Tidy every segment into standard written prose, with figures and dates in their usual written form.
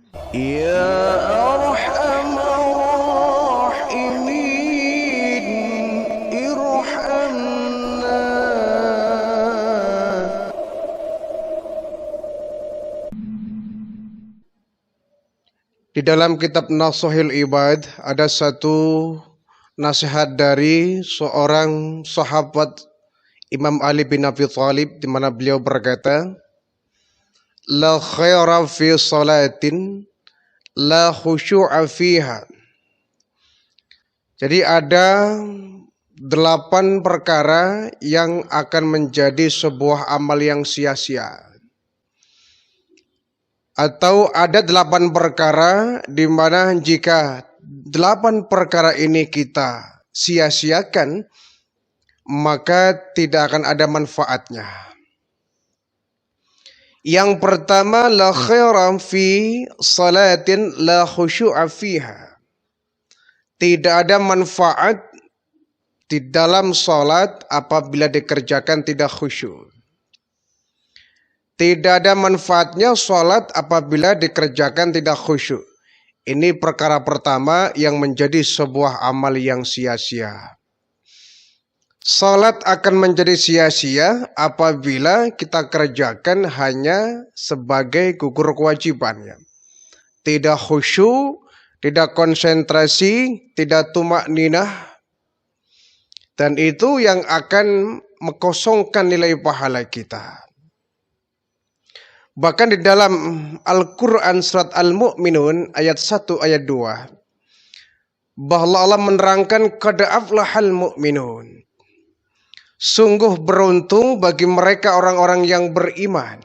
Ya Arhamar Rahimin, irhamna. Di dalam kitab Nasuhil Ibad ada satu nasihat dari seorang sahabat Imam Ali bin Abi Thalib, di mana beliau berkata, la khaira fi salatin la khusyu'a fiha. Jadi ada 8 perkara yang akan menjadi sebuah amal yang sia-sia. Atau ada 8 perkara di mana jika 8 perkara ini kita sia-siakan, maka tidak akan ada manfaatnya. Yang pertama, la khairan fi salatin la khusyu'a fiha. Tidak ada manfaat di dalam salat apabila dikerjakan tidak khusyuk. Tidak ada manfaatnya salat apabila dikerjakan tidak khusyuk. Ini perkara pertama yang menjadi sebuah amal yang sia-sia. Salat akan menjadi sia-sia apabila kita kerjakan hanya sebagai gugur kewajibannya. Tidak khusyuk, tidak konsentrasi, tidak tumakninah. Dan itu yang akan mengkosongkan nilai pahala kita. Bahkan di dalam Al-Quran surat Al-Mu'minun ayat 1 ayat 2. Bahwa Allah menerangkan qad aflahal mu'minun. Sungguh beruntung bagi mereka orang-orang yang beriman.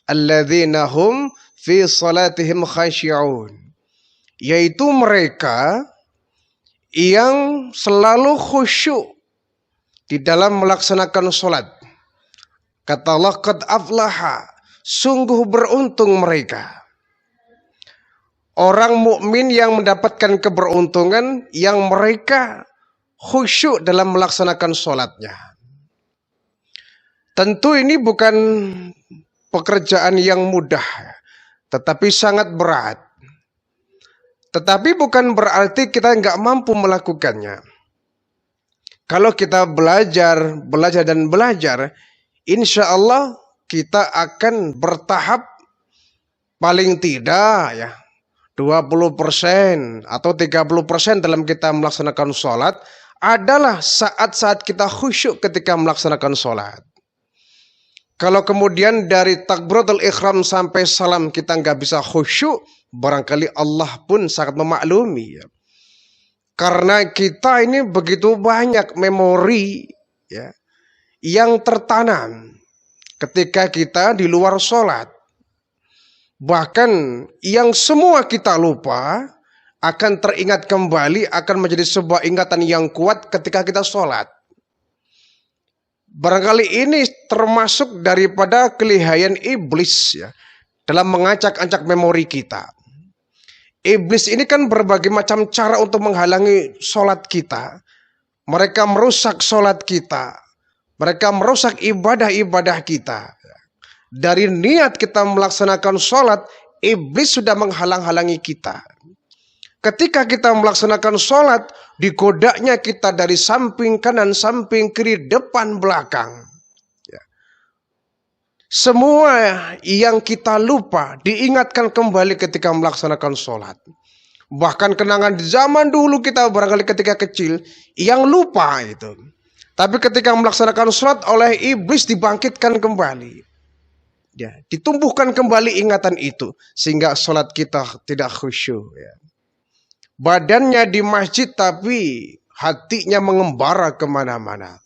Alladzina hum fi salatihim khasyi'un. Yaitu mereka yang selalu khusyuk di dalam melaksanakan salat. Kata Allah, qad aflaha. Sungguh beruntung mereka. Orang mukmin yang mendapatkan keberuntungan yang mereka khusyuk dalam melaksanakan sholatnya. Tentu ini bukan pekerjaan yang mudah, tetapi sangat berat. Tetapi bukan berarti kita nggak mampu melakukannya. Kalau kita belajar dan belajar, insya Allah kita akan bertahap paling tidak 20% atau 30% dalam kita melaksanakan sholat adalah saat-saat kita khusyuk ketika melaksanakan sholat. Kalau kemudian dari takbiratul ihram sampai salam kita nggak bisa khusyuk, barangkali Allah pun sangat memaklumi. Karena kita ini begitu banyak memori yang tertanam ketika kita di luar sholat. Bahkan yang semua kita lupa akan teringat kembali, akan menjadi sebuah ingatan yang kuat ketika kita sholat. Barangkali ini termasuk daripada kelihayan iblis dalam mengacak-acak memori kita. Iblis ini kan berbagai macam cara untuk menghalangi sholat kita. Mereka merusak sholat kita. Mereka merusak ibadah-ibadah kita. Dari niat kita melaksanakan sholat, iblis sudah menghalang-halangi kita. Ketika kita melaksanakan sholat, digodanya kita dari samping kanan, samping kiri, depan, belakang. Semua yang kita lupa diingatkan kembali ketika melaksanakan sholat. Bahkan kenangan di zaman dulu kita barangkali ketika kecil, yang lupa itu. Tapi ketika melaksanakan sholat oleh iblis dibangkitkan kembali. Ditumbuhkan kembali ingatan itu. Sehingga sholat kita tidak khusyuk. Badannya di masjid tapi hatinya mengembara kemana-mana.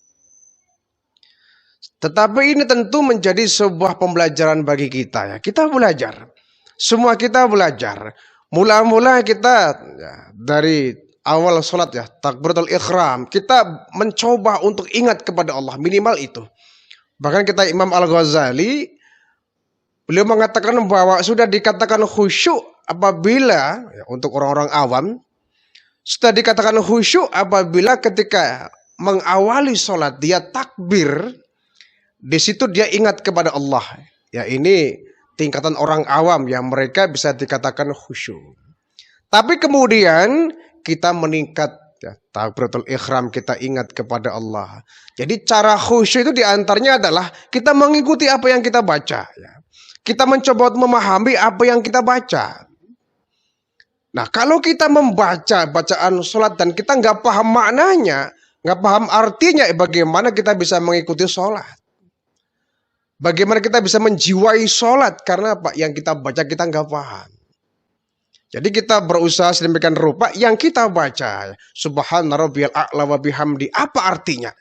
Tetapi ini tentu menjadi sebuah pembelajaran bagi kita. Kita belajar. Semua kita belajar. Mula-mula kita dari awal sholat takbiratul ihram, kita mencoba untuk ingat kepada Allah, minimal itu. Bahkan kita Imam Al-Ghazali, beliau mengatakan bahwa sudah dikatakan khusyuk apabila, untuk orang-orang awam, sudah dikatakan khusyuk apabila ketika mengawali sholat dia takbir, di situ dia ingat kepada Allah. Ini tingkatan orang awam yang mereka bisa dikatakan khusyuk. Tapi kemudian kita meningkat, ya, takbiratul ihram, kita ingat kepada Allah. Jadi cara khusyuk itu diantaranya adalah kita mengikuti apa yang kita baca. Ya. Kita mencoba memahami apa yang kita baca. Nah, kalau kita membaca bacaan sholat dan kita nggak paham maknanya, nggak paham artinya, bagaimana kita bisa mengikuti sholat? Bagaimana kita bisa menjiwai sholat? Karena apa? Yang kita baca kita nggak paham. Jadi kita berusaha sedemikian rupa yang kita baca. Subhana rabbiyal a'la wa bihamdi. Apa artinya?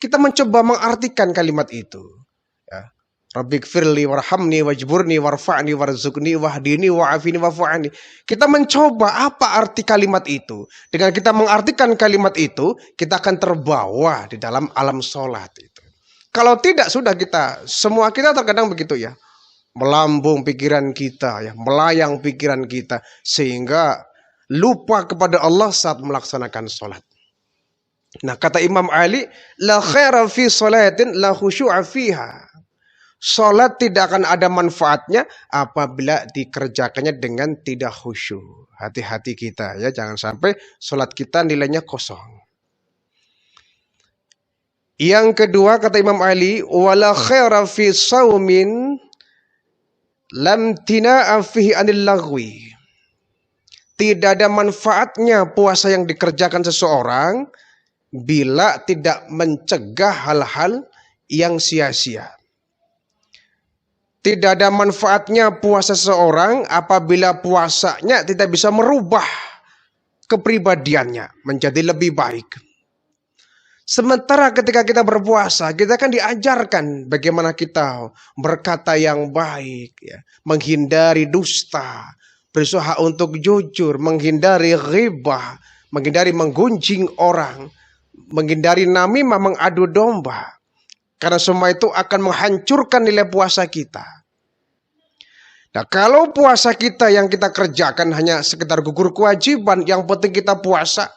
Kita mencoba mengartikan kalimat itu. Ya. Rabbighfirli warhamni wajburni warfa'ni warzuqni wahdini wa'afini wa'fu'ani. Kita mencoba apa arti kalimat itu. Dengan kita mengartikan kalimat itu, kita akan terbawa di dalam alam sholat itu. Kalau tidak, sudah semua kita terkadang begitu ya. Melambung pikiran kita, ya, melayang pikiran kita, sehingga lupa kepada Allah saat melaksanakan sholat. Nah, kata Imam Ali, la khaira fi sholatin la khusyu'a fiha. Sholat tidak akan ada manfaatnya apabila dikerjakannya dengan tidak khusyuk. Hati-hati kita ya, jangan sampai sholat kita nilainya kosong. Yang kedua kata Imam Ali, wala khaira fi saumin lam tina'a fihi anil lagwi. Tidak ada manfaatnya puasa yang dikerjakan seseorang bila tidak mencegah hal-hal yang sia-sia. Tidak ada manfaatnya puasa seseorang apabila puasanya tidak bisa merubah kepribadiannya menjadi lebih baik. Sementara ketika kita berpuasa, kita kan diajarkan bagaimana kita berkata yang baik, ya, menghindari dusta, berusaha untuk jujur, menghindari ghibah, menghindari menggunjing orang, menghindari namimah, mengadu domba. Karena semua itu akan menghancurkan nilai puasa kita. Nah, kalau puasa kita yang kita kerjakan hanya sekedar gugur kewajiban, yang penting kita puasa.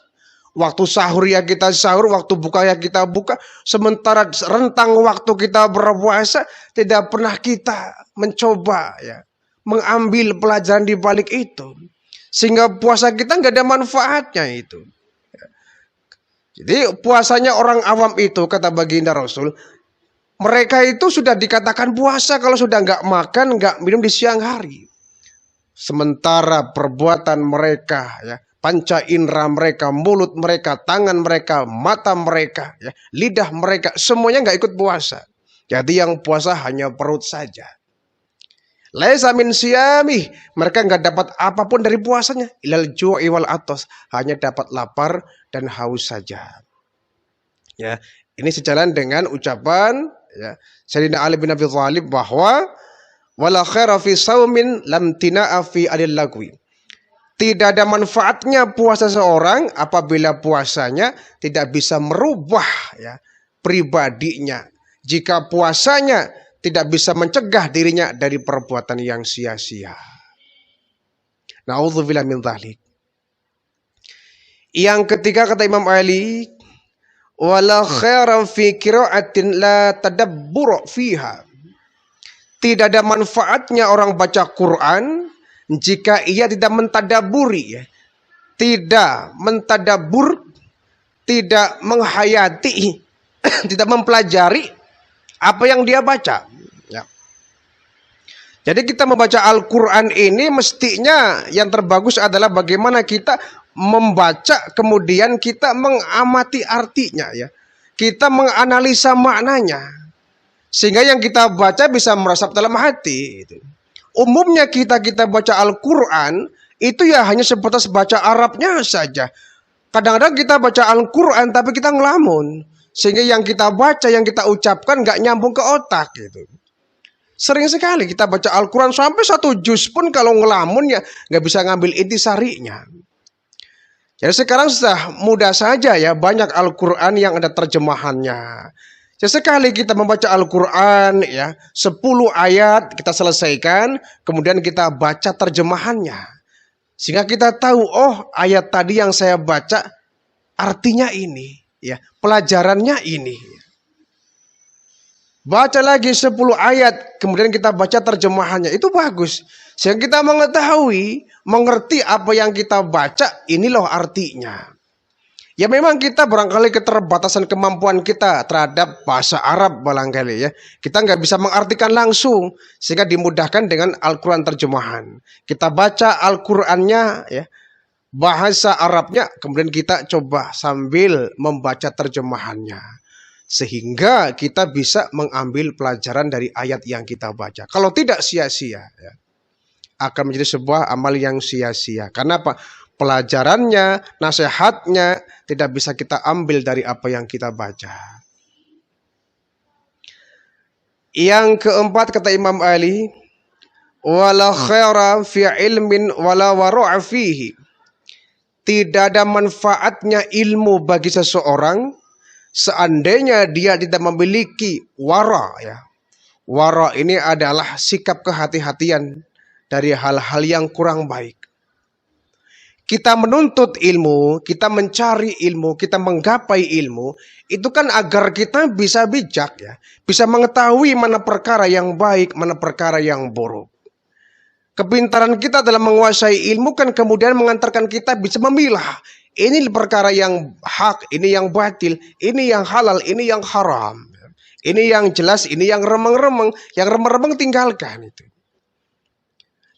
Waktu sahur ya kita sahur, waktu buka ya kita buka. Sementara rentang waktu kita berpuasa, tidak pernah kita mencoba ya, mengambil pelajaran di balik itu. Sehingga puasa kita nggak ada manfaatnya itu. Jadi puasanya orang awam itu, kata baginda Rasul, mereka itu sudah dikatakan puasa kalau sudah nggak makan, nggak minum di siang hari. Sementara perbuatan mereka ya, panca indera mereka, mulut mereka, tangan mereka, mata mereka, ya, lidah mereka, semuanya nggak ikut puasa. Jadi yang puasa hanya perut saja. Laisa min siyami, mereka nggak dapat apapun dari puasanya. Ilal ju'i wal atos, hanya dapat lapar dan haus saja. Ya, ini sejalan dengan ucapan ya, Sayyidina Ali bin Abi Thalib bahwa wala khaira fi saumin lam tina'a fi adil lagwi. Tidak ada manfaatnya puasa seorang apabila puasanya tidak bisa merubah ya, pribadinya. Jika puasanya tidak bisa mencegah dirinya dari perbuatan yang sia-sia. Na'udzubillah min dzalik. Yang ketiga kata Imam Ali, wala khaira fi qira'atin la tadabbur fiha. Tidak ada manfaatnya orang baca Quran jika ia tidak mentadaburi, ya, tidak mentadabur, tidak menghayati, tidak mempelajari apa yang dia baca. Ya. Jadi kita membaca Al-Quran ini mestinya yang terbagus adalah bagaimana kita membaca, kemudian kita mengamati artinya, ya, kita menganalisa maknanya, sehingga yang kita baca bisa meresap dalam hati. Itu. Umumnya kita baca Al-Quran itu ya hanya sebatas baca Arabnya saja. Kadang-kadang kita baca Al-Quran tapi kita ngelamun. Sehingga yang kita baca, yang kita ucapkan gak nyambung ke otak gitu. Sering sekali kita baca Al-Quran sampai 1 juz pun kalau ngelamun ya gak bisa ngambil intisarinya. Jadi sekarang sudah mudah saja ya, banyak Al-Quran yang ada terjemahannya. Sesekali kita membaca Al-Quran ya, 10 ayat kita selesaikan, kemudian kita baca terjemahannya. Sehingga kita tahu, oh ayat tadi yang saya baca artinya ini, ya, pelajarannya ini. Baca lagi 10 ayat, kemudian kita baca terjemahannya. Itu bagus. Sehingga kita mengetahui, mengerti apa yang kita baca, ini loh artinya. Ya memang kita barangkali keterbatasan kemampuan kita terhadap bahasa Arab barangkali ya. Kita nggak bisa mengartikan langsung, sehingga dimudahkan dengan Al-Quran terjemahan. Kita baca Al-Qurannya ya, bahasa Arabnya, kemudian kita coba sambil membaca terjemahannya. Sehingga kita bisa mengambil pelajaran dari ayat yang kita baca. Kalau tidak sia-sia ya, akan menjadi sebuah amal yang sia-sia. Karena apa? Pelajarannya, nasihatnya tidak bisa kita ambil dari apa yang kita baca. Yang keempat kata Imam Ali, wala khaira fi ilmin wala wara'a fihi. Tidak ada manfaatnya ilmu bagi seseorang seandainya dia tidak memiliki wara ya. Wara ini adalah sikap kehati-hatian dari hal-hal yang kurang baik. Kita menuntut ilmu, kita mencari ilmu, kita menggapai ilmu, itu kan agar kita bisa bijak ya, bisa mengetahui mana perkara yang baik, mana perkara yang buruk. Kepintaran kita dalam menguasai ilmu kan kemudian mengantarkan kita bisa memilah. Ini perkara yang hak, ini yang batil, ini yang halal, ini yang haram. Ini yang jelas, ini yang remeng-remeng, yang remeng-remeng tinggalkan itu.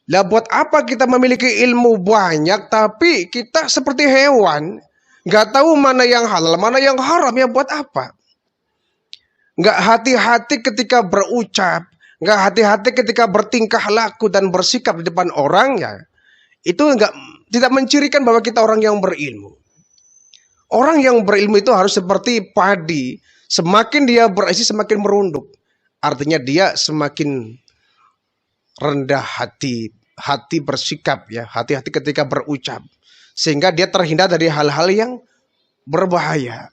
Lah buat apa kita memiliki ilmu banyak tapi kita seperti hewan, nggak tahu mana yang halal, mana yang haram, ya buat apa? Nggak hati-hati ketika berucap, nggak hati-hati ketika bertingkah laku dan bersikap di depan orang ya. Itu tidak mencirikan bahwa kita orang yang berilmu. Orang yang berilmu itu harus seperti padi. Semakin dia berisi semakin merunduk. Artinya dia semakin rendah hati. Hati bersikap ya. Hati-hati ketika berucap. Sehingga dia terhindar dari hal-hal yang berbahaya.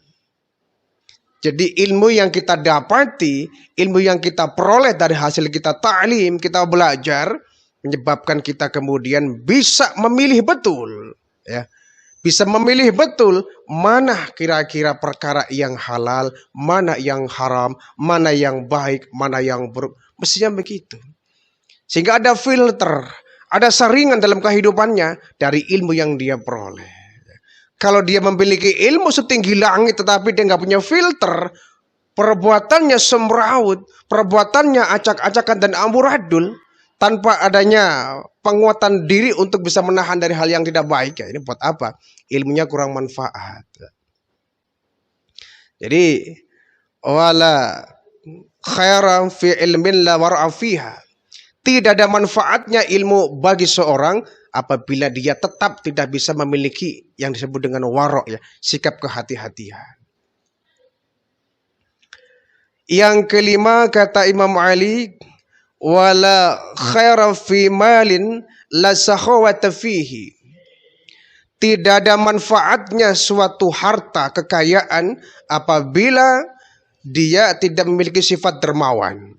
Jadi ilmu yang kita dapati, ilmu yang kita peroleh dari hasil kita ta'lim, kita belajar, menyebabkan kita kemudian bisa memilih betul ya, bisa memilih betul mana kira-kira perkara yang halal, mana yang haram, mana yang baik, mana yang buruk. Mestinya begitu, sehingga ada filter, ada saringan dalam kehidupannya dari ilmu yang dia peroleh. Kalau dia memiliki ilmu setinggi langit tetapi dia nggak punya filter, perbuatannya semrawut, perbuatannya acak-acakan dan amburadul, tanpa adanya penguatan diri untuk bisa menahan dari hal yang tidak baik ya, ini buat apa? Ilmunya kurang manfaat. Jadi wala khairan fi ilmin la war'a fiha. Tidak ada manfaatnya ilmu bagi seorang apabila dia tetap tidak bisa memiliki yang disebut dengan wara ya, sikap kehati-hatian. Yang kelima kata Imam Ali, wala khaira fi malin la sakhawata fihi. Tidak ada manfaatnya suatu harta kekayaan apabila dia tidak memiliki sifat dermawan.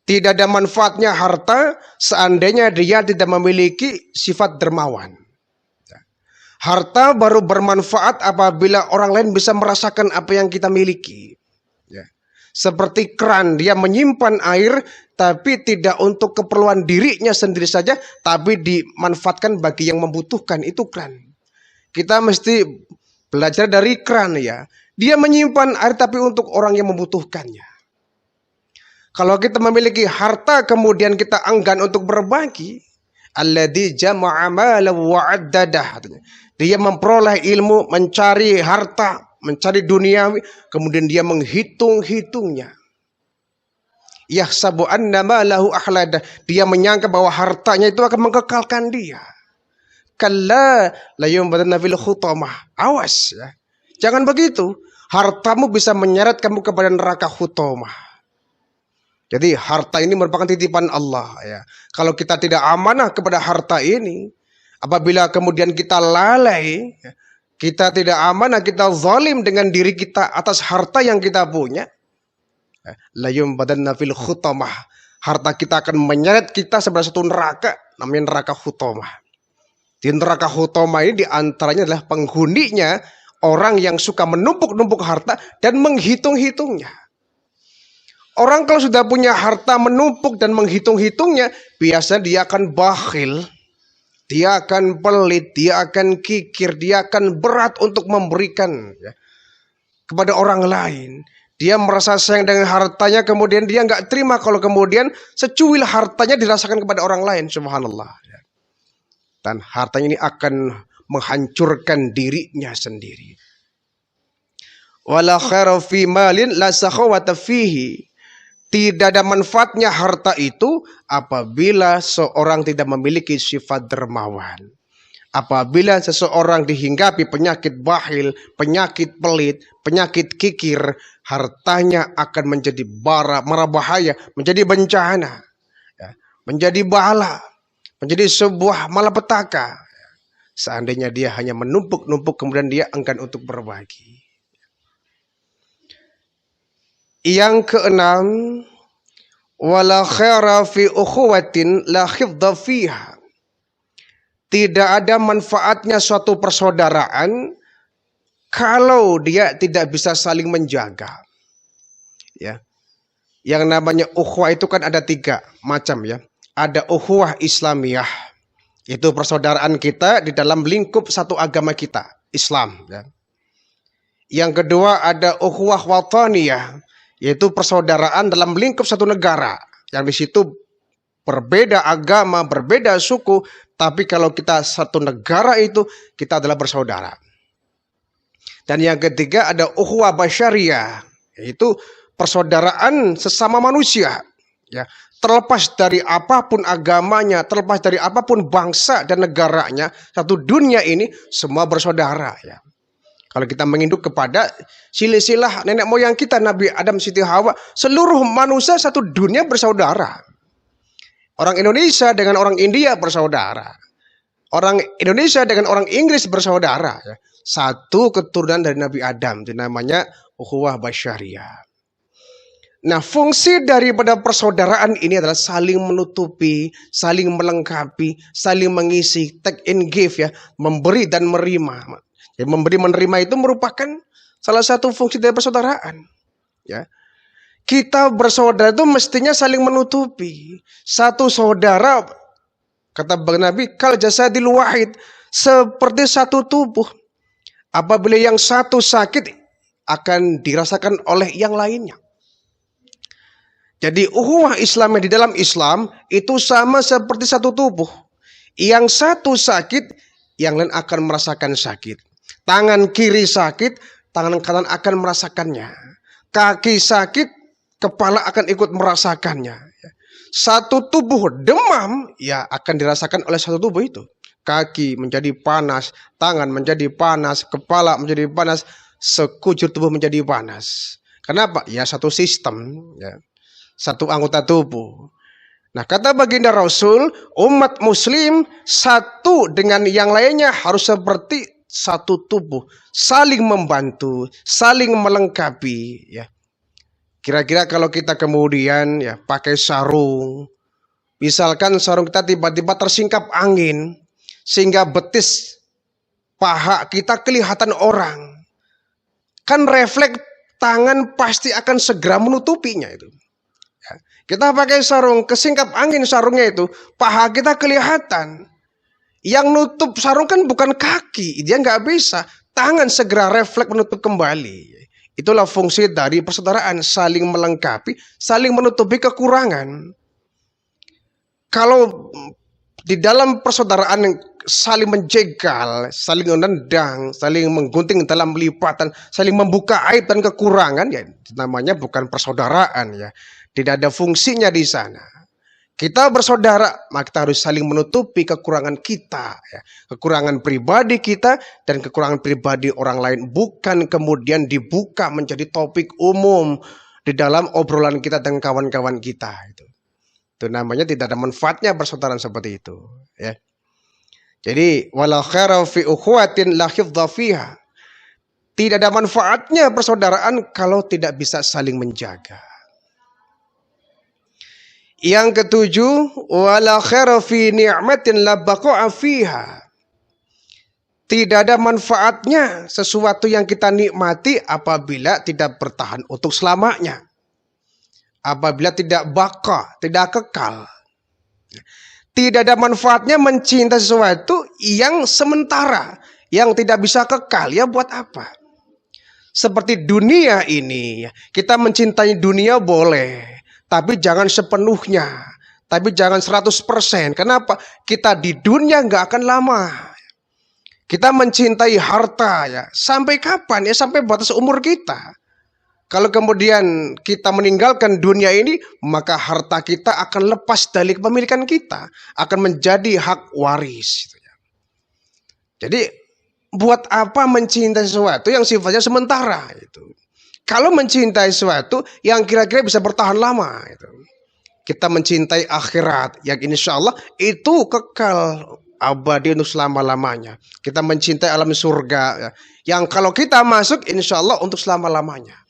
Tidak ada manfaatnya harta seandainya dia tidak memiliki sifat dermawan. Harta baru bermanfaat apabila orang lain bisa merasakan apa yang kita miliki. Seperti keran, dia menyimpan air tapi tidak untuk keperluan dirinya sendiri saja, tapi dimanfaatkan bagi yang membutuhkan. Itu keran. Kita mesti belajar dari keran ya. Dia menyimpan air tapi untuk orang yang membutuhkannya. Kalau kita memiliki harta kemudian kita enggan untuk berbagi, alladzi jama'a malan wa 'addadah. Dia memperoleh ilmu, mencari harta, mencari duniawi, kemudian dia menghitung-hitungnya. Yahsabu anna malahu akhlada. Dia menyangka bahwa hartanya itu akan mengekalkan dia. Kalla la yumbadanna fil khutamah. Awas ya. Jangan begitu. Hartamu bisa menyeret kamu kepada neraka khutamah. Jadi harta ini merupakan titipan Allah ya. Kalau kita tidak amanah kepada harta ini, apabila kemudian kita lalai, kita tidak amanah, kita zalim dengan diri kita atas harta yang kita punya, la yumbadanna fil khutamah. Harta kita akan menyeret kita sebelah satu neraka, namanya neraka khutamah. Di neraka khutamah ini diantaranya adalah penghuninya orang yang suka menumpuk-numpuk harta dan menghitung-hitungnya. Orang kalau sudah punya harta menumpuk dan menghitung-hitungnya, biasanya dia akan bakhil, dia akan pelit, dia akan kikir, dia akan berat untuk memberikan ya, kepada orang lain. Dia merasa sayang dengan hartanya, kemudian dia nggak terima kalau kemudian secuil hartanya dirasakan kepada orang lain. Subhanallah. Dan hartanya ini akan menghancurkan dirinya sendiri. Wala khaira fi malin la sakhawata fihi. Tidak ada manfaatnya harta itu apabila seorang tidak memiliki sifat dermawan. Apabila seseorang dihinggapi penyakit bakhil, penyakit pelit, penyakit kikir, hartanya akan menjadi bahaya, menjadi bencana, ya, menjadi bala, menjadi sebuah malapetaka. Seandainya dia hanya menumpuk-numpuk kemudian dia enggan untuk berbagi. Yang keenam, wala khaira fi ukhuwatin la khifdha fiha. Tidak ada manfaatnya suatu persaudaraan kalau dia tidak bisa saling menjaga. Ya. Yang namanya ukhuwah itu kan ada 3 macam ya. Ada ukhuwah Islamiyah, itu persaudaraan kita di dalam lingkup satu agama kita, Islam ya. Yang kedua ada ukhuwah wataniyah, yaitu persaudaraan dalam lingkup satu negara, yang di situ berbeda agama, berbeda suku, tapi kalau kita satu negara itu kita adalah bersaudara. Dan yang ketiga ada ukhuwah basyariyah, yaitu persaudaraan sesama manusia, ya. Terlepas dari apapun agamanya, terlepas dari apapun bangsa dan negaranya, satu dunia ini semua bersaudara ya. Kalau kita menginduk kepada silsilah nenek moyang kita, Nabi Adam, Siti Hawa, seluruh manusia satu dunia bersaudara. Orang Indonesia dengan orang India bersaudara. Orang Indonesia dengan orang Inggris bersaudara. Ya. Satu keturunan dari Nabi Adam, itu namanya ukhuwah basyariyah. Nah, fungsi daripada persaudaraan ini adalah saling menutupi, saling melengkapi, saling mengisi, take and give ya, memberi dan menerima. Ya, memberi menerima itu merupakan salah satu fungsi dari persaudaraan. Ya. Kita bersaudara itu mestinya saling menutupi. Satu saudara, kata Bang Nabi, kal jasadil wahid, seperti satu tubuh. Apabila yang satu sakit, akan dirasakan oleh yang lainnya. Jadi ukhuwah Islam di dalam Islam itu sama seperti satu tubuh. Yang satu sakit, yang lain akan merasakan sakit. Tangan kiri sakit, tangan kanan akan merasakannya. Kaki sakit, kepala akan ikut merasakannya. Satu tubuh demam, ya akan dirasakan oleh satu tubuh itu. Kaki menjadi panas, tangan menjadi panas, kepala menjadi panas, sekujur tubuh menjadi panas. Kenapa? Ya satu sistem, ya. Satu anggota tubuh. Nah, kata baginda Rasul, umat muslim satu dengan yang lainnya harus seperti satu tubuh, saling membantu, saling melengkapi ya. Kira-kira kalau kita kemudian ya pakai sarung, misalkan sarung kita tiba-tiba tersingkap angin sehingga betis paha kita kelihatan orang, kan refleks tangan pasti akan segera menutupinya itu. Kita pakai sarung, kesingkap angin sarungnya itu, paha kita kelihatan. Yang nutup sarung kan bukan kaki, dia nggak bisa. Tangan segera refleks menutup kembali. Itulah fungsi dari persaudaraan, saling melengkapi, saling menutupi kekurangan. Kalau di dalam persaudaraan saling menjegal, saling menendang, saling menggunting dalam lipatan, saling membuka aib dan kekurangan, ya namanya bukan persaudaraan ya. Tidak ada fungsinya di sana. Kita bersaudara, maka kita harus saling menutupi kekurangan kita, ya. Kekurangan pribadi kita dan kekurangan pribadi orang lain, bukan kemudian dibuka menjadi topik umum di dalam obrolan kita dengan kawan-kawan kita. Itu namanya tidak ada manfaatnya persaudaraan seperti itu. Ya. Jadi wala khaira fi ukhuwatin la khifdha fiha. Tidak ada manfaatnya persaudaraan kalau tidak bisa saling menjaga. Yang ketujuh, wala khaira fi ni'matin la baqa'a fiha. Tidak ada manfaatnya sesuatu yang kita nikmati apabila tidak bertahan untuk selamanya. apabila tidak baqa, tidak kekal. Tidak ada manfaatnya mencintai sesuatu yang sementara, yang tidak bisa kekal. Ya buat apa? Seperti dunia ini, kita mencintai dunia boleh, tapi jangan sepenuhnya, tapi jangan 100%. Kenapa? Kita di dunia nggak akan lama. Kita mencintai harta ya, sampai kapan? Ya sampai batas umur kita. Kalau kemudian kita meninggalkan dunia ini, maka harta kita akan lepas dari kepemilikan kita, akan menjadi hak waris. Jadi buat apa mencintai sesuatu yang sifatnya sementara itu? Kalau mencintai sesuatu yang kira-kira bisa bertahan lama itu. Kita mencintai akhirat yang insya Allah itu kekal abadi untuk selama-lamanya. Kita mencintai alam surga yang kalau kita masuk insya Allah untuk selama-lamanya.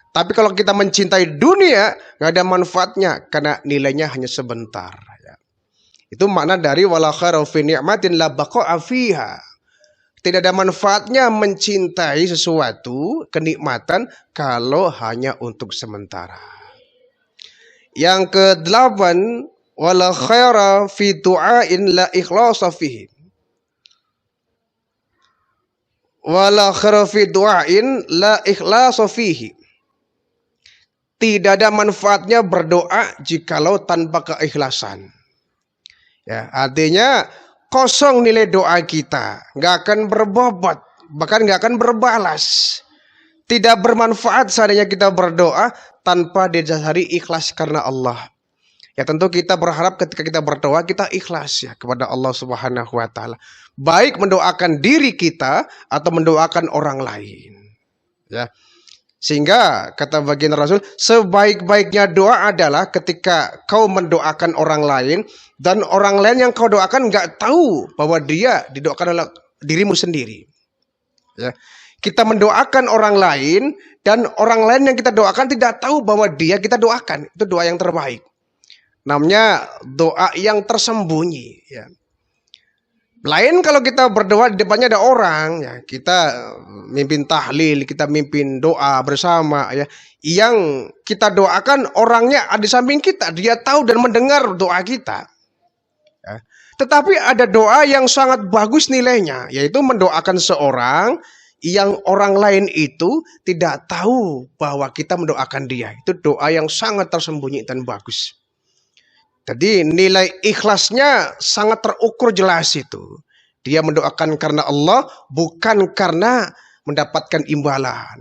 Tapi kalau kita mencintai dunia, nggak ada manfaatnya karena nilainya hanya sebentar. Ya. Itu makna dari wala khairu fi ni'matin la baqa'a fiha. Tidak ada manfaatnya mencintai sesuatu, kenikmatan, kalau hanya untuk sementara. Yang ke-8, wala khaira fi du'ain la ikhlasa fihi. Wala khaira fi du'ain la ikhlasa fihi. Tidak ada manfaatnya berdoa jikalau tanpa keikhlasan. Ya, artinya kosong nilai doa kita, nggak akan berbobot, bahkan nggak akan berbalas. Tidak bermanfaat seandainya kita berdoa tanpa didasari ikhlas karena Allah. Ya tentu kita berharap ketika kita berdoa kita ikhlas ya kepada Allah Subhanahu wa taala. Baik mendoakan diri kita atau mendoakan orang lain. Ya. Sehingga kata baginda Rasul, sebaik-baiknya doa adalah ketika kau mendoakan orang lain dan orang lain yang kau doakan nggak tahu bahwa dia didoakan oleh dirimu sendiri. Ya. Kita mendoakan orang lain dan orang lain yang kita doakan tidak tahu bahwa dia kita doakan. Itu doa yang terbaik. Namanya doa yang tersembunyi. Ya. Lain kalau kita berdoa di depannya ada orang, ya kita mimpin tahlil, kita mimpin doa bersama, ya yang kita doakan orangnya ada di samping kita, dia tahu dan mendengar doa kita. Ya. Tetapi ada doa yang sangat bagus nilainya, yaitu mendoakan seorang yang orang lain itu tidak tahu bahwa kita mendoakan dia. Itu doa yang sangat tersembunyi dan bagus. Jadi nilai ikhlasnya sangat terukur jelas itu. Dia mendoakan karena Allah, bukan karena mendapatkan imbalan.